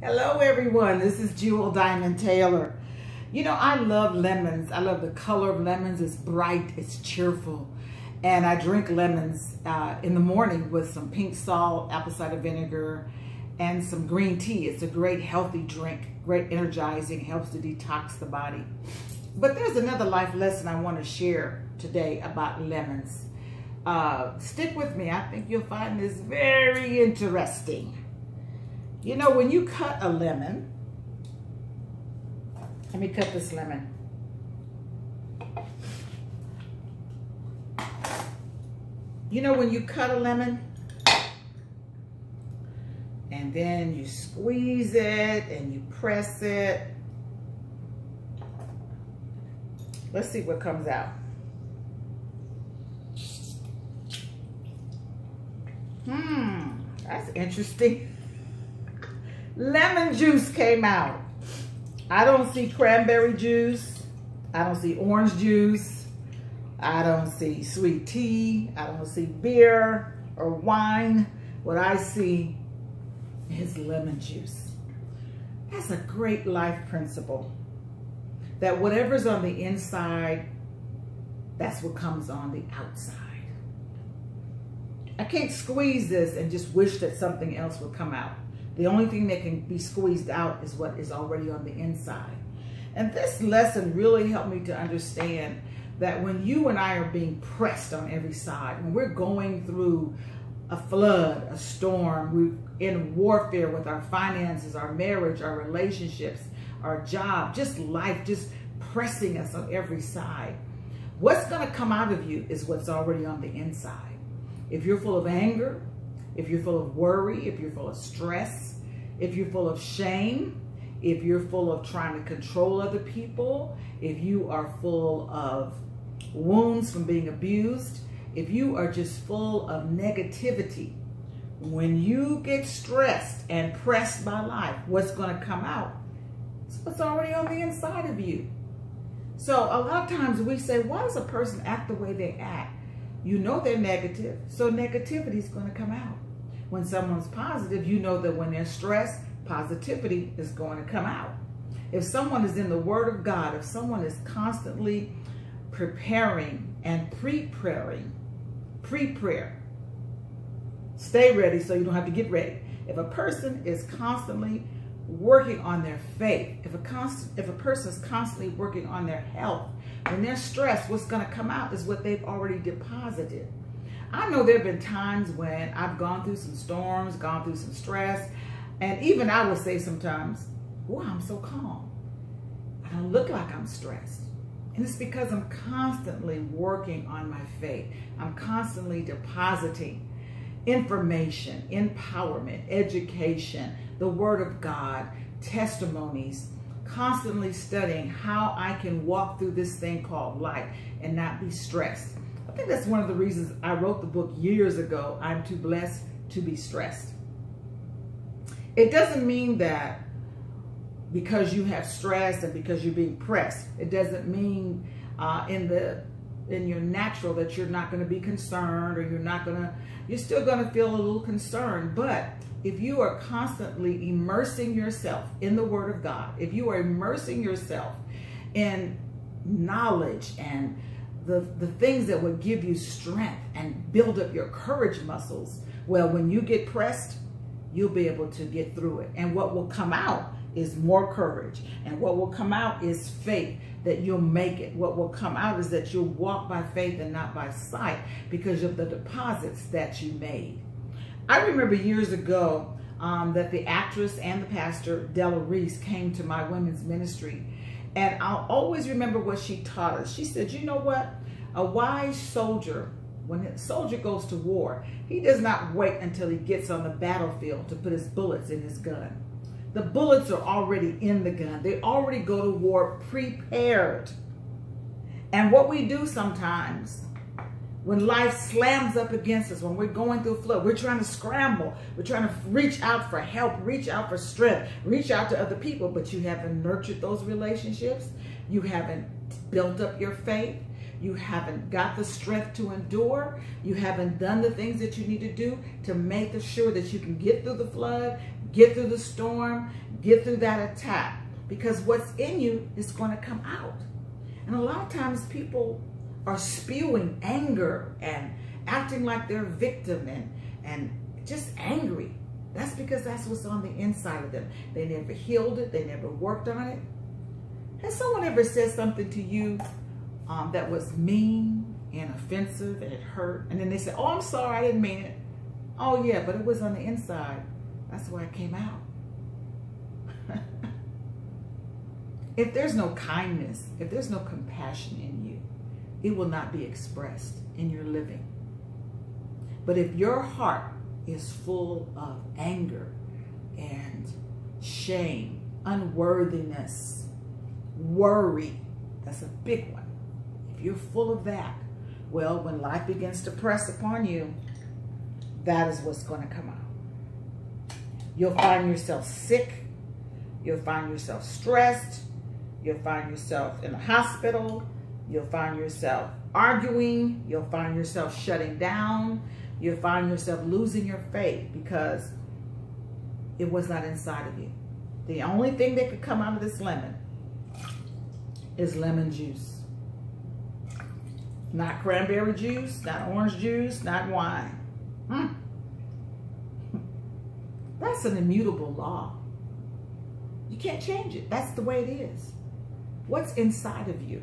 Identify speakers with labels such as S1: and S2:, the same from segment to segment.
S1: Hello everyone, this is Jewel Diamond Taylor. You know, I love lemons. I love the color of lemons. It's bright, it's cheerful. And I drink lemons in the morning with some pink salt, apple cider vinegar, and some green tea. It's a great healthy drink, great energizing, helps to detox the body. But there's another life lesson I want to share today about lemons. Stick with me. I think you'll find this very interesting. You know, when you cut a lemon, let me cut this lemon. You know, when you cut a lemon, and then you squeeze it and you press it. Let's see what comes out. That's interesting. Lemon juice came out. I don't see cranberry juice. I don't see orange juice. I don't see sweet tea. I don't see beer or wine. What I see is lemon juice. That's a great life principle. That whatever's on the inside, that's what comes on the outside. I can't squeeze this and just wish that something else would come out. The only thing that can be squeezed out is what is already on the inside. And this lesson really helped me to understand that when you and I are being pressed on every side, when we're going through a flood, a storm, we're in warfare with our finances, our marriage, our relationships, our job, just life, just pressing us on every side. What's going to come out of you is what's already on the inside. If you're full of anger, if you're full of worry, if you're full of stress, if you're full of shame, if you're full of trying to control other people, if you are full of wounds from being abused, if you are just full of negativity, when you get stressed and pressed by life, what's going to come out? It's what's already on the inside of you. So a lot of times we say, why does a person act the way they act? You know they're negative, so negativity is going to come out. When someone's positive, you know that when they're stressed, positivity is going to come out. If someone is in the Word of God, if someone is constantly preparing and pre-prayer, stay ready so you don't have to get ready. If a person is constantly working on their faith, if a person is constantly working on their health, when they're stressed, what's going to come out is what they've already deposited. I know there have been times when I've gone through some storms, gone through some stress, and even I will say sometimes, wow, I'm so calm. I don't look like I'm stressed. And it's because I'm constantly working on my faith. I'm constantly depositing information, empowerment, education, the Word of God, testimonies, constantly studying how I can walk through this thing called life and not be stressed. I think that's one of the reasons I wrote the book years ago, I'm Too Blessed to Be Stressed. It doesn't mean that because you have stress and because you're being pressed, it doesn't mean in your natural that you're not going to be concerned, or you're still going to feel a little concerned. But if you are constantly immersing yourself in the Word of God, if you are immersing yourself in knowledge and the things that would give you strength and build up your courage muscles, well, when you get pressed, you'll be able to get through it. And what will come out is more courage. And what will come out is faith that you'll make it. What will come out is that you'll walk by faith and not by sight because of the deposits that you made. I remember years ago that the actress and the pastor, Della Reese, came to my women's ministry. And I'll always remember what she taught us. She said, you know what? A wise soldier, when a soldier goes to war, he does not wait until he gets on the battlefield to put his bullets in his gun. The bullets are already in the gun. They already go to war prepared. And what we do sometimes, when life slams up against us, when we're going through a flood, we're trying to scramble. We're trying to reach out for help, reach out for strength, reach out to other people, but you haven't nurtured those relationships. You haven't built up your faith. You haven't got the strength to endure. You haven't done the things that you need to do to make sure that you can get through the flood, get through the storm, get through that attack. Because what's in you is going to come out. And a lot of times people are spewing anger and acting like they're a victim and just angry. That's because that's what's on the inside of them. They never healed it. They never worked on it. Has someone ever said something to you that was mean and offensive and it hurt? And then they say, oh, I'm sorry, I didn't mean it. Oh, yeah, but it was on the inside. That's why it came out. If there's no kindness, if there's no compassion in you, it will not be expressed in your living. But if your heart is full of anger and shame, unworthiness, worry, that's a big one. If you're full of that, well, when life begins to press upon you, that is what's going to come out. You'll find yourself sick. You'll find yourself stressed. You'll find yourself in the hospital. You'll find yourself arguing. You'll find yourself shutting down. You'll find yourself losing your faith because it was not inside of you. The only thing that could come out of this lemon is lemon juice. Not cranberry juice, not orange juice, not wine. That's an immutable law. You can't change it. That's the way it is. What's inside of you?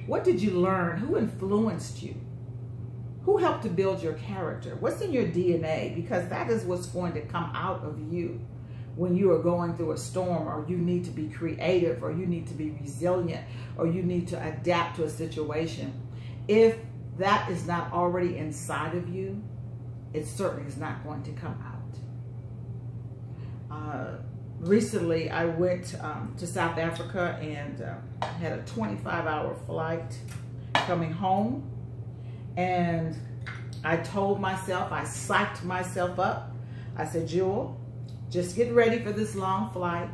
S1: What did you learn? Who influenced you? Who helped to build your character? What's in your DNA? Because that is what's going to come out of you when you are going through a storm, or you need to be creative, or you need to be resilient, or you need to adapt to a situation. If that is not already inside of you, it certainly is not going to come out. Recently, I went to South Africa and had a 25-hour flight coming home. And I told myself, I psyched myself up. I said, Jewel, just get ready for this long flight.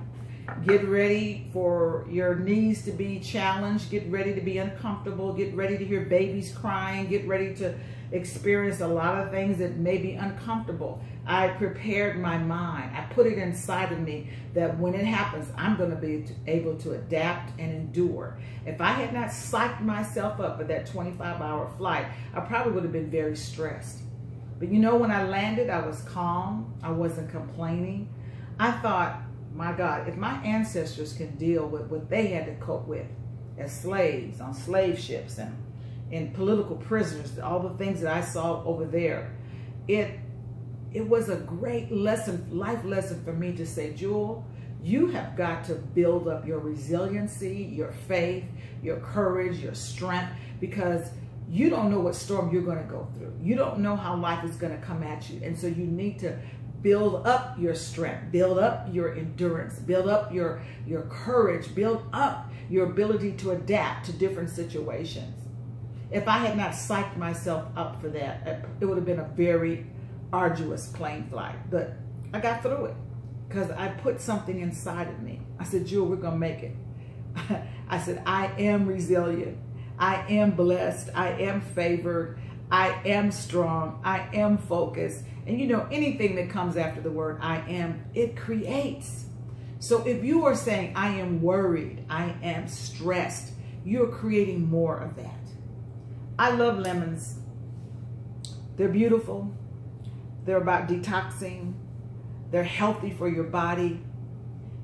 S1: Get ready for your knees to be challenged. Get ready to be uncomfortable. Get ready to hear babies crying. Get ready to experience a lot of things that may be uncomfortable. I prepared my mind. I put it inside of me that when it happens, I'm going to be able to adapt and endure. If I had not psyched myself up for that 25-hour flight, I probably would have been very stressed. But you know, when I landed, I was calm. I wasn't complaining. I thought, my God, if my ancestors can deal with what they had to cope with as slaves on slave ships and political prisoners, all the things that I saw over there, it was a great lesson, life lesson for me to say, Jewel, you have got to build up your resiliency, your faith, your courage, your strength, because you don't know what storm you're going to go through. You don't know how life is going to come at you. And so you need to build up your strength, build up your endurance, build up your courage, build up your ability to adapt to different situations. If I had not psyched myself up for that, it would have been a very arduous plane flight. But I got through it because I put something inside of me. I said, Jewel, we're going to make it. I said, I am resilient. I am blessed. I am favored. I am strong. I am focused. And you know, anything that comes after the word I am, it creates. So if you are saying, I am worried, I am stressed, you're creating more of that. I love lemons. They're beautiful. They're about detoxing. They're healthy for your body.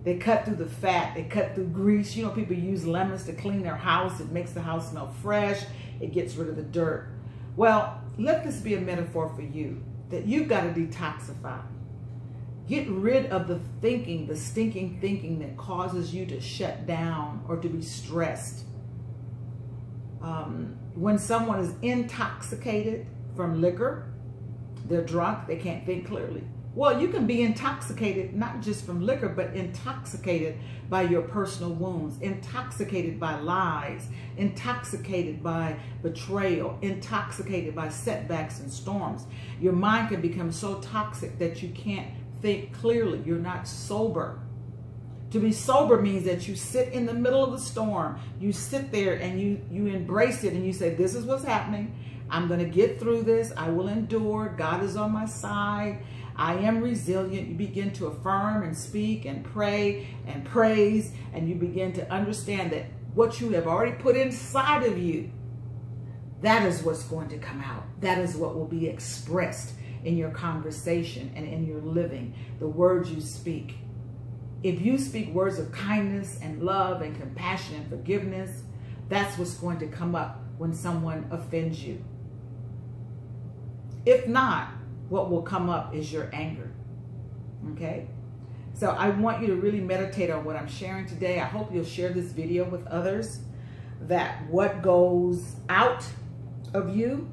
S1: They cut through the fat. They cut through grease. You know, people use lemons to clean their house. It makes the house smell fresh. It gets rid of the dirt. Well, let this be a metaphor for you, that you've got to detoxify. Get rid of the thinking, the stinking thinking that causes you to shut down or to be stressed. When someone is intoxicated from liquor, they're drunk, they can't think clearly. Well, you can be intoxicated not just from liquor, but intoxicated by your personal wounds, intoxicated by lies, intoxicated by betrayal, intoxicated by setbacks and storms. Your mind can become so toxic that you can't think clearly. You're not sober. To be sober means that you sit in the middle of the storm. You sit there and you embrace it and you say, this is what's happening. I'm going to get through this. I will endure. God is on my side. I am resilient. You begin to affirm and speak and pray and praise, and you begin to understand that what you have already put inside of you, that is what's going to come out. That is what will be expressed in your conversation and in your living, the words you speak. If you speak words of kindness and love and compassion and forgiveness, that's what's going to come up when someone offends you. If not, what will come up is your anger. Okay? So I want you to really meditate on what I'm sharing today. I hope you'll share this video with others, that what goes out of you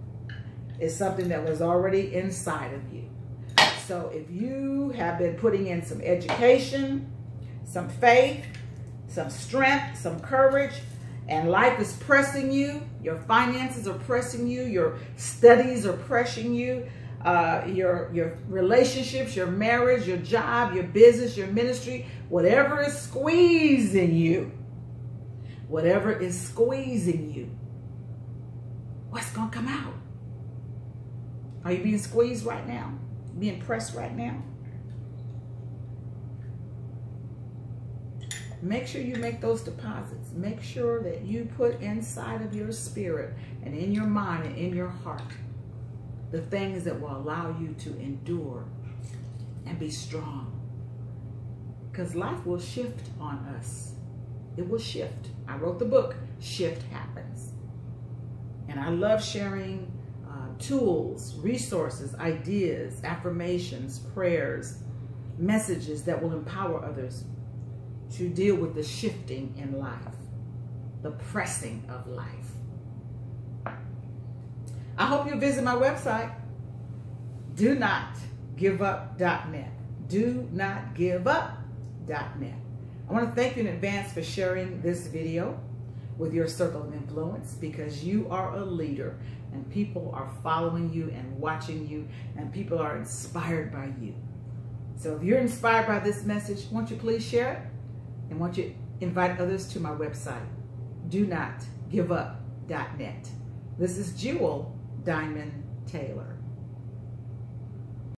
S1: is something that was already inside of you. So if you have been putting in some education, some faith, some strength, some courage, and life is pressing you, your finances are pressing you, your studies are pressing you, your relationships, your marriage, your job, your business, your ministry, whatever is squeezing you, what's going to come out? Are you being squeezed right now? Being pressed right now? Make sure you make those deposits. Make sure that you put inside of your spirit and in your mind and in your heart the things that will allow you to endure and be strong. Because life will shift on us. It will shift. I wrote the book, Shift Happens. And I love sharing tools, resources, ideas, affirmations, prayers, messages that will empower others to deal with the shifting in life, the pressing of life. I hope you'll visit my website, donotgiveup.net. donotgiveup.net. I want to thank you in advance for sharing this video with your circle of influence, because you are a leader and people are following you and watching you, and people are inspired by you. So if you're inspired by this message, won't you please share it? And won't you invite others to my website, donotgiveup.net. This is Jewel Diamond Taylor.